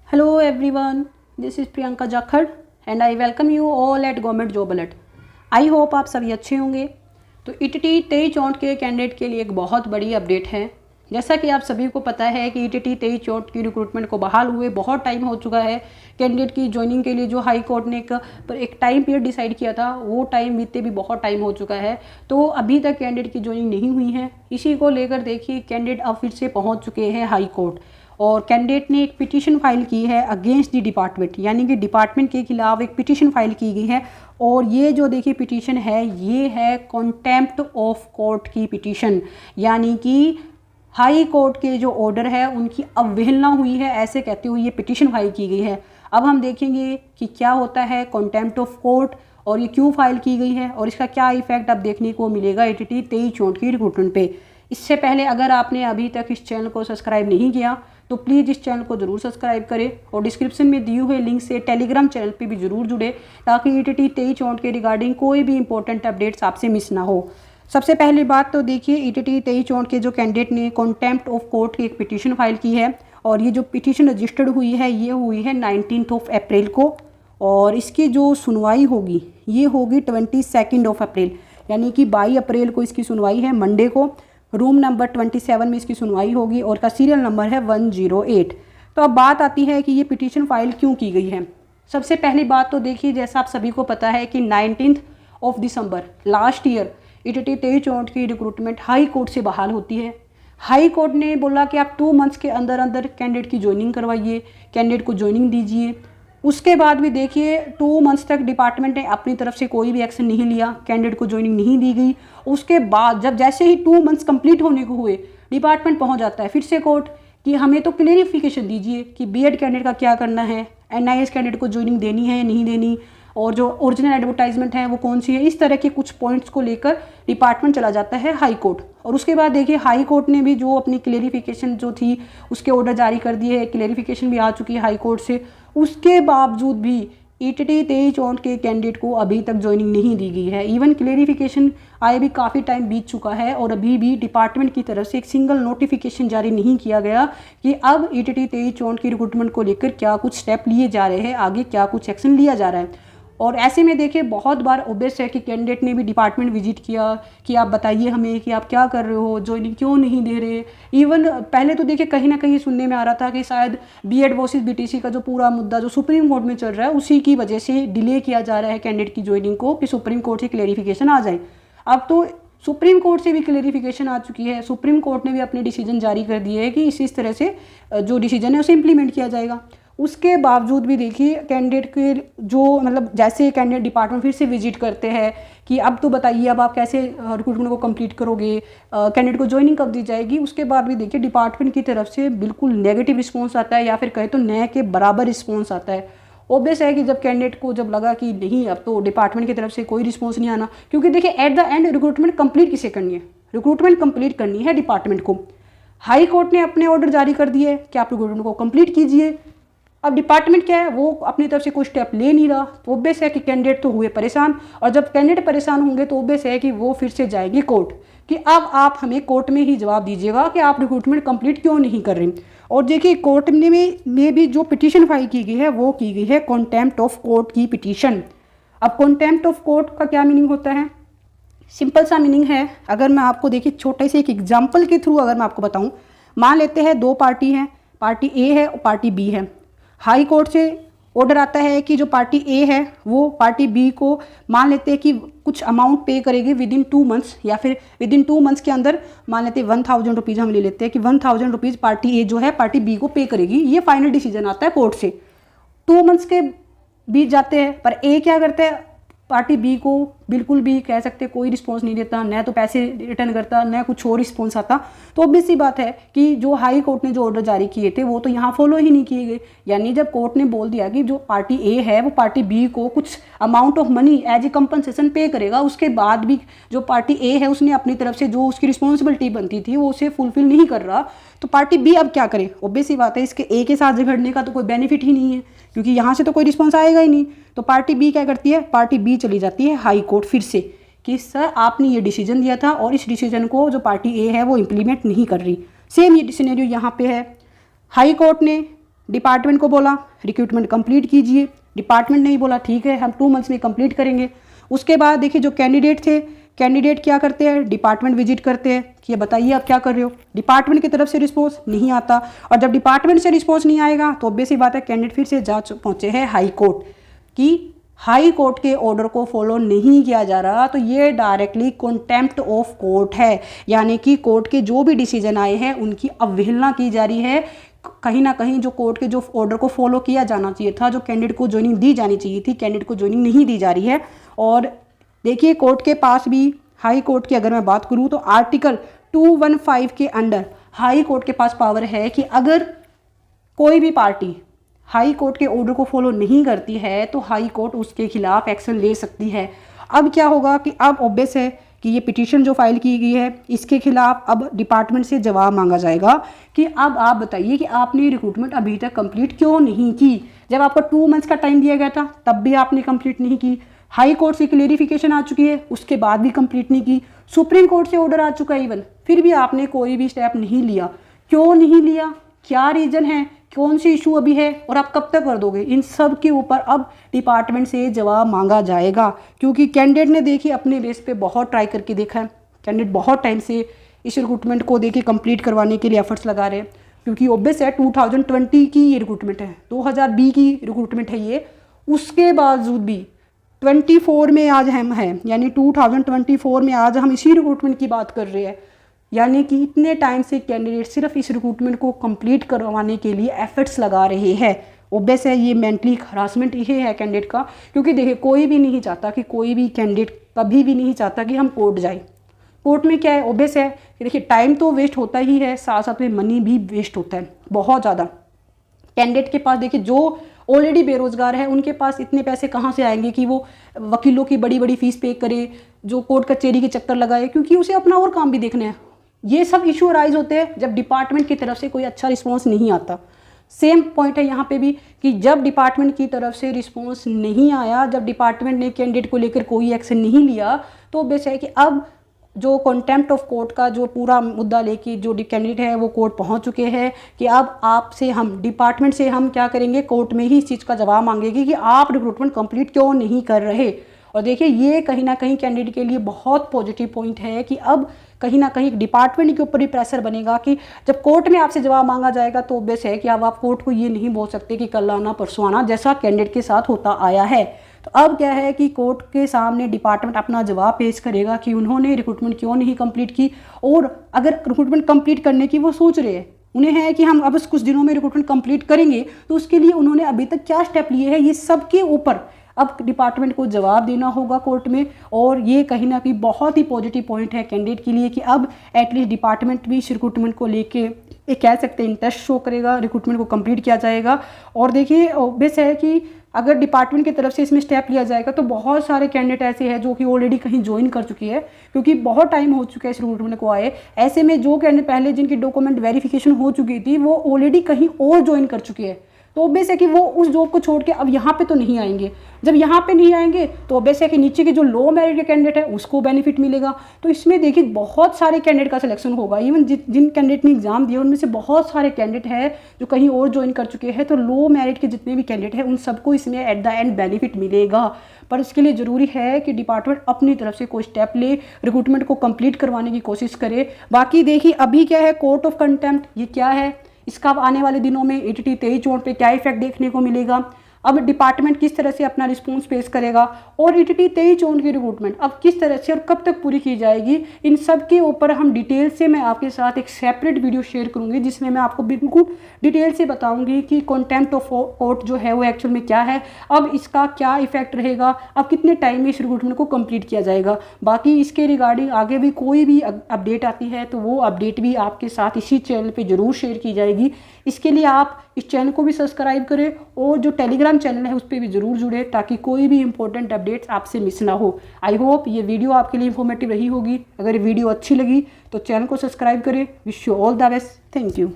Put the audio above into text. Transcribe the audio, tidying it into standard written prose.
Hello everyone, this is Priyanka Jakhar and I welcome you all at government job alert. I hope आप सभी अच्छे होंगे। तो ईटीटी 23/64 के कैंडिडेट के लिए एक बहुत बड़ी अपडेट है। जैसा कि आप सभी को पता है कि ईटीटी 23/64 की रिक्रूटमेंट को बहाल हुए बहुत टाइम हो चुका है। कैंडिडेट की ज्वाइनिंग के लिए जो हाई कोर्ट ने एक टाइम पीरियड डिसाइड किया था, वो टाइम बीतते भी बहुत टाइम हो चुका है। तो अभी तक कैंडिडेट की ज्वाइनिंग नहीं हुई है। इसी को लेकर देखिए कैंडिडेट अब फिर से पहुँच चुके हैं हाई कोर्ट और कैंडिडेट ने एक पिटीशन फाइल की है अगेंस्ट द डिपार्टमेंट, यानी कि डिपार्टमेंट के खिलाफ एक पिटीशन फाइल की गई है। और ये जो देखिए पिटीशन है, ये है कॉन्टेम्प्ट ऑफ कोर्ट की पिटीशन, यानी कि हाई कोर्ट के जो ऑर्डर है उनकी अवहेलना हुई है, ऐसे कहते हुए ये पिटीशन फाइल की गई है। अब हम देखेंगे कि क्या होता है कॉन्टेम्प्ट ऑफ कोर्ट और ये क्यों फाइल की गई है और इसका क्या इफेक्ट अब देखने को मिलेगा ईटीटी 23/64 की रिक्रूटमेंट पे। इससे पहले अगर आपने अभी तक इस चैनल को सब्सक्राइब नहीं किया तो प्लीज़ इस चैनल को ज़रूर सब्सक्राइब करें और डिस्क्रिप्शन में दिए हुए लिंक से टेलीग्राम चैनल पे भी ज़रूर जुड़े, ताकि ईटीटी 23/64 के रिगार्डिंग कोई भी इंपॉर्टेंट अपडेट्स आपसे मिस ना हो। सबसे पहली बात तो देखिए ईटीटी 23/64 के जो कैंडिडेट ने कॉन्टेम्प्ट ऑफ कोर्ट की एक पिटीशन फाइल की है और ये जो पिटीशन रजिस्टर्ड हुई है ये हुई है 19 अप्रैल को और इसकी जो सुनवाई होगी ये होगी 22 अप्रैल, यानी कि 22 अप्रैल को इसकी सुनवाई है, मंडे को। रूम नंबर 27 में इसकी सुनवाई होगी और का सीरियल नंबर है 108। तो अब बात आती है कि ये पिटीशन फाइल क्यों की गई है। सबसे पहली बात तो देखिए, जैसा आप सभी को पता है कि 19 दिसंबर लास्ट ईयर ईटीटी 23/64 की रिक्रूटमेंट हाई कोर्ट से बहाल होती है। हाई कोर्ट ने बोला कि आप 2 मंथ्स के अंदर अंदर कैंडिडेट की ज्वाइनिंग करवाइए, कैंडिडेट को ज्वाइनिंग दीजिए। उसके बाद भी देखिए 2 मंथ्स तक डिपार्टमेंट ने अपनी तरफ से कोई भी एक्शन नहीं लिया, कैंडिडेट को ज्वाइनिंग नहीं दी गई। उसके बाद जब जैसे ही 2 मंथ्स कंप्लीट होने को हुए, डिपार्टमेंट पहुंच जाता है फिर से कोर्ट कि हमें तो क्लेरिफिकेशन दीजिए कि बीएड कैंडिडेट का क्या करना है, एनआईएस कैंडिडेट को ज्वाइनिंग देनी है या नहीं देनी, और जो ओरिजिनल एडवर्टाइजमेंट है वो कौन सी है। इस तरह के कुछ पॉइंट्स को लेकर डिपार्टमेंट चला जाता है हाई कोर्ट। और उसके बाद देखिए हाई कोर्ट ने भी जो अपनी क्लेरिफिकेशन जो थी उसके ऑर्डर जारी कर दिए है, क्लेरिफिकेशन भी आ चुकी है हाई कोर्ट से। उसके बावजूद भी ईटीटी 23/64 के कैंडिडेट को अभी तक ज्वाइनिंग नहीं दी गई है। इवन क्लेरिफिकेशन आए भी काफ़ी टाइम बीत चुका है और अभी भी डिपार्टमेंट की तरफ से एक सिंगल नोटिफिकेशन जारी नहीं किया गया कि अब ईटीटी 23/64 की रिक्रूटमेंट को लेकर क्या कुछ स्टेप लिए जा रहे हैं, आगे क्या कुछ एक्शन लिया जा रहा है। और ऐसे में देखिए बहुत बार ऑब्वियस है कि कैंडिडेट ने भी डिपार्टमेंट विजिट किया कि आप बताइए हमें कि आप क्या कर रहे हो, ज्वाइनिंग क्यों नहीं दे रहे। इवन पहले तो देखिए कहीं ना कहीं सुनने में आ रहा था कि शायद बीएड वर्सेस बीटीसी का जो पूरा मुद्दा जो सुप्रीम कोर्ट में चल रहा है उसी की वजह से डिले किया जा रहा है कैंडिडेट की ज्वाइनिंग को, कि सुप्रीम कोर्ट से क्लेरिफिकेशन आ जाए। अब तो सुप्रीम कोर्ट से भी क्लेरिफिकेशन आ चुकी है, सुप्रीम कोर्ट ने भी अपने डिसीजन जारी कर दिए है कि इस तरह से जो डिसीजन है उसे इम्प्लीमेंट किया जाएगा। उसके बावजूद भी देखिए कैंडिडेट के जो मतलब जैसे कैंडिडेट डिपार्टमेंट फिर से विजिट करते हैं कि अब तो बताइए अब आप कैसे रिक्रूटमेंट को कंप्लीट करोगे, कैंडिडेट को ज्वाइनिंग कब दी जाएगी। उसके बाद भी देखिए डिपार्टमेंट की तरफ से बिल्कुल नेगेटिव रिस्पॉन्स आता है, या फिर कहे तो न के बराबर रिस्पॉन्स आता है। ऑब्वियस है कि जब कैंडिडेट को जब लगा कि नहीं अब तो डिपार्टमेंट की तरफ से कोई रिस्पॉन्स नहीं आना, क्योंकि देखिए at the end recruitment complete किसे करनी है, रिक्रूटमेंट कंप्लीट करनी है डिपार्टमेंट को। हाई कोर्ट ने अपने ऑर्डर जारी कर दिए कि आप रिक्रूटमेंट को कंप्लीट कीजिए। अब डिपार्टमेंट क्या है, वो अपनी तरफ से कोई स्टेप ले नहीं रहा, तो ऑब्वियस है कि कैंडिडेट तो हुए परेशान। और जब कैंडिडेट परेशान होंगे तो ऑब्वियस है कि वो फिर से जाएगी कोर्ट कि अब आप हमें कोर्ट में ही जवाब दीजिएगा कि आप रिक्रूटमेंट कंप्लीट क्यों नहीं कर रहे। और देखिए कोर्ट में भी जो पिटीशन फाइल की गई है वो की गई है कॉन्टेम्प्ट ऑफ कोर्ट की पिटीशन। अब कॉन्टेम्प्ट ऑफ कोर्ट का क्या मीनिंग होता है, सिंपल सा मीनिंग है। अगर मैं आपको देखिए छोटे से एक एग्जाम्पल के थ्रू अगर मैं आपको बताऊँ, मान लेते हैं 2 पार्टी हैं, पार्टी ए है और पार्टी बी है। हाई कोर्ट से ऑर्डर आता है कि जो पार्टी ए है वो पार्टी बी को मान लेते हैं कि कुछ अमाउंट पे करेगी विद इन 2 मंथ्स, या फिर विद इन 2 मंथ्स के अंदर मान लेते हैं 1000 रुपीज़ हम ले लेते हैं कि 1000 रुपीज़ पार्टी ए जो है पार्टी बी को पे करेगी। ये फाइनल डिसीजन आता है कोर्ट से। 2 मंथ्स के बीत जाते हैं पर ए क्या करता है, पार्टी बी को बिल्कुल भी कह सकते कोई रिस्पॉन्स नहीं देता, न तो पैसे रिटर्न करता न कुछ और रिस्पॉन्स आता। तो ऑब्वियस सी बात है कि जो हाई कोर्ट ने जो ऑर्डर जारी किए थे वो तो यहाँ फॉलो ही नहीं किए गए। यानी जब कोर्ट ने बोल दिया कि जो पार्टी ए है वो पार्टी बी को कुछ amount of money as a compensation pay करेगा, उसके बाद भी जो पार्टी ए है उसने अपनी तरफ से जो उसकी रिस्पॉन्सिबिलिटी बनती थी वो उसे फुलफिल नहीं कर रहा, तो पार्टी बी अब क्या करे। ऑब्वियस सी बात है इसके ए के साथ झगड़ने का तो कोई बेनिफिट ही नहीं है, क्योंकि यहाँ से तो कोई रिस्पॉन्स आएगा ही नहीं। तो पार्टी बी क्या करती है, पार्टी बी चली जाती है हाई कोर्ट फिर से कि सर आपने ये डिसीजन दिया था और इस डिसीजन को जो पार्टी ए है वो इम्प्लीमेंट नहीं कर रही। सेम ये सिनेरियो यहाँ पे है। हाई कोर्ट ने डिपार्टमेंट को बोला रिक्रूटमेंट कंप्लीट कीजिए, डिपार्टमेंट ने ही बोला ठीक है हम 2 मंथ्स में कंप्लीट करेंगे। उसके बाद देखिए जो कैंडिडेट थे, कैंडिडेट क्या करते हैं, डिपार्टमेंट विजिट करते हैं कि ये बताइए आप क्या कर रहे हो। डिपार्टमेंट की तरफ से रिस्पॉन्स नहीं आता, और जब डिपार्टमेंट से रिस्पॉन्स नहीं आएगा तो ऑब्वियस सी बात है कैंडिडेट फिर से जा पहुँचे हैं हाई कोर्ट कि हाई कोर्ट के ऑर्डर को फॉलो नहीं किया जा रहा, तो ये डायरेक्टली कॉन्टेम्प्ट ऑफ कोर्ट है, यानी कि कोर्ट के जो भी डिसीजन आए हैं उनकी अवहेलना की जा रही है। कहीं ना कहीं जो कोर्ट के जो ऑर्डर को फॉलो किया जाना चाहिए था, जो कैंडिडेट को ज्वाइनिंग दी जानी चाहिए थी, कैंडिडेट को ज्वाइनिंग नहीं दी जा रही है। और देखिए कोर्ट के पास भी, हाई कोर्ट की अगर मैं बात करूँ तो आर्टिकल 215 के अंडर हाई कोर्ट के पास पावर है कि अगर कोई भी पार्टी हाई कोर्ट के ऑर्डर को फॉलो नहीं करती है तो हाई कोर्ट उसके खिलाफ एक्शन ले सकती है। अब क्या होगा कि अब ऑब्वियस है कि ये पिटीशन जो फाइल की गई है इसके खिलाफ अब डिपार्टमेंट से जवाब मांगा जाएगा कि अब आप बताइए कि आपने रिक्रूटमेंट अभी तक कंप्लीट क्यों नहीं की। जब आपको 2 मंथ्स का टाइम दिया गया था तब भी आपने कंप्लीट नहीं की, हाई कोर्ट से क्लेरिफिकेशन आ चुकी है उसके बाद भी कंप्लीट नहीं की, सुप्रीम कोर्ट से ऑर्डर आ चुका है इवन, फिर भी आपने कोई भी स्टेप नहीं लिया। क्यों नहीं लिया, क्या रीज़न है, कौन सी इशू अभी है और आप कब तक कर दोगे, इन सब के ऊपर अब डिपार्टमेंट से जवाब मांगा जाएगा। क्योंकि कैंडिडेट ने देखिए अपने बेस पे बहुत ट्राई करके देखा है, कैंडिडेट बहुत टाइम से इस रिक्रूटमेंट को देखिए कंप्लीट करवाने के लिए एफर्ट्स लगा रहे हैं। क्योंकि ऑब्वियस है 2020 की ये रिक्रूटमेंट है, 2020 की रिक्रूटमेंट है ये, उसके बावजूद भी 24 में आज हम हैं, यानी 2024 में आज हम इसी रिक्रूटमेंट की बात कर रहे हैं। यानी कि इतने टाइम से कैंडिडेट सिर्फ इस रिक्रूटमेंट को कंप्लीट करवाने के लिए एफर्ट्स लगा रहे हैं। ऑब्वियस है ये मेंटली हरासमेंट ये है कैंडिडेट का, क्योंकि देखिए कोई भी नहीं चाहता कि कोई भी कैंडिडेट कभी भी नहीं चाहता कि हम कोर्ट जाए। कोर्ट में क्या है, ऑब्वियस है कि देखिए टाइम तो वेस्ट होता ही है, साथ साथ में मनी भी वेस्ट होता है बहुत ज़्यादा। कैंडिडेट के पास देखिए जो ऑलरेडी बेरोजगार है उनके पास इतने पैसे कहाँ से आएंगे कि वो वकीलों की बड़ी बड़ी फीस पे करे, जो कोर्ट कचहरी के चक्कर लगाए, क्योंकि उसे अपना और काम भी देखना है। ये सब इशू अराइज होते हैं जब डिपार्टमेंट की तरफ से कोई अच्छा रिस्पॉन्स नहीं आता। सेम पॉइंट है यहाँ पे भी कि जब डिपार्टमेंट की तरफ से रिस्पॉन्स नहीं आया, जब डिपार्टमेंट ने कैंडिडेट को लेकर कोई एक्शन नहीं लिया, तो बेस है कि अब जो कॉन्टेम्प्ट ऑफ कोर्ट का जो पूरा मुद्दा लेके जो कैंडिडेट है वो कोर्ट पहुंच चुके हैं कि अब आपसे हम डिपार्टमेंट से हम क्या करेंगे, कोर्ट में ही इस चीज़ का जवाब मांगेंगे कि आप रिक्रूटमेंट कंप्लीट क्यों नहीं कर रहे। और देखिए ये कहीं ना कहीं कैंडिडेट के लिए बहुत पॉजिटिव पॉइंट है कि अब कहीं ना कहीं डिपार्टमेंट के ऊपर भी प्रेशर बनेगा कि जब कोर्ट में आपसे जवाब मांगा जाएगा तो ऑब्वियस है कि अब आप कोर्ट को ये नहीं बोल सकते कि कल आना परसों आना, जैसा कैंडिडेट के साथ होता आया है। तो अब क्या है कि कोर्ट के सामने डिपार्टमेंट अपना जवाब पेश करेगा कि उन्होंने रिक्रूटमेंट क्यों नहीं कंप्लीट की, और अगर रिक्रूटमेंट कंप्लीट करने की वो सोच रहे हैं, उन्हें है कि हम अब कुछ दिनों में रिक्रूटमेंट कंप्लीट करेंगे, तो उसके लिए उन्होंने अभी तक क्या स्टेप लिए हैं, ये सब के ऊपर अब डिपार्टमेंट को जवाब देना होगा कोर्ट में। और ये कहीं ना कहीं बहुत ही पॉजिटिव पॉइंट है कैंडिडेट के लिए कि अब एटलीस्ट डिपार्टमेंट भी इस रिक्रूटमेंट को लेके एक कह सकते हैं इंटरेस्ट शो करेगा, रिक्रूटमेंट को कंप्लीट किया जाएगा। और देखिए ऑब्वियस है कि अगर डिपार्टमेंट की तरफ से इसमें स्टेप लिया जाएगा तो बहुत सारे कैंडिडेट ऐसे हैं जो कि ऑलरेडी कहीं ज्वाइन कर चुकी है, क्योंकि बहुत टाइम हो चुका है इस रिक्रूटमेंट को आए। ऐसे में जो कैंडिडेट पहले जिनकी डॉक्यूमेंट वेरिफिकेशन हो चुकी थी वो ऑलरेडी कहीं और ज्वाइन कर चुके हैं, तो ऑब्वियस है कि वो उस जॉब को छोड़ के अब यहाँ पे तो नहीं आएंगे। जब यहाँ पे नहीं आएंगे तो ऑब्वियस है कि नीचे के जो लो मेरिट के कैंडिडेट है उसको बेनिफिट मिलेगा। तो इसमें देखिए बहुत सारे कैंडिडेट का सिलेक्शन होगा। इवन जिन कैंडिडेट ने एग्जाम दिया उनमें से बहुत सारे कैंडिडेट हैं जो कहीं और ज्वाइन कर चुके हैं, तो लो मेरिट के जितने भी कैंडिडेट हैं उन सबको इसमें एट द एंड बेनिफिट मिलेगा। पर इसके लिए ज़रूरी है कि डिपार्टमेंट अपनी तरफ से कोई स्टेप ले, रिक्रूटमेंट को कंप्लीट करवाने की कोशिश करे। बाकी देखिए अभी क्या है, कोर्ट ऑफ कंटेम्प्ट ये क्या है, इसका आने वाले दिनों में ETT 23 पे क्या इफेक्ट देखने को मिलेगा, अब डिपार्टमेंट किस तरह से अपना रिस्पॉन्स पेश करेगा, और ETT 23 की रिक्रूटमेंट अब किस तरह से और कब तक पूरी की जाएगी, इन सब के ऊपर हम डिटेल से मैं आपके साथ एक सेपरेट वीडियो शेयर करूंगी जिसमें मैं आपको बिल्कुल डिटेल से बताऊंगी कि कॉन्टेम्प्ट ऑफ कोर्ट जो है वो एक्चुअल में क्या है, अब इसका क्या इफेक्ट रहेगा, अब कितने टाइम में इस रिक्रूटमेंट को कंप्लीट किया जाएगा। बाकी इसके रिगार्डिंग आगे भी कोई भी अपडेट आती है तो वो अपडेट भी आपके साथ इसी चैनल पर जरूर शेयर की जाएगी। इसके लिए आप इस चैनल को भी सब्सक्राइब करें और जो टेलीग्राम चैनल है उस पर भी ज़रूर जुड़े ताकि कोई भी इंपॉर्टेंट अपडेट्स आपसे मिस ना हो। आई होप ये वीडियो आपके लिए इंफॉर्मेटिव रही होगी। अगर वीडियो अच्छी लगी तो चैनल को सब्सक्राइब करें। Wish you all the best. Thank you.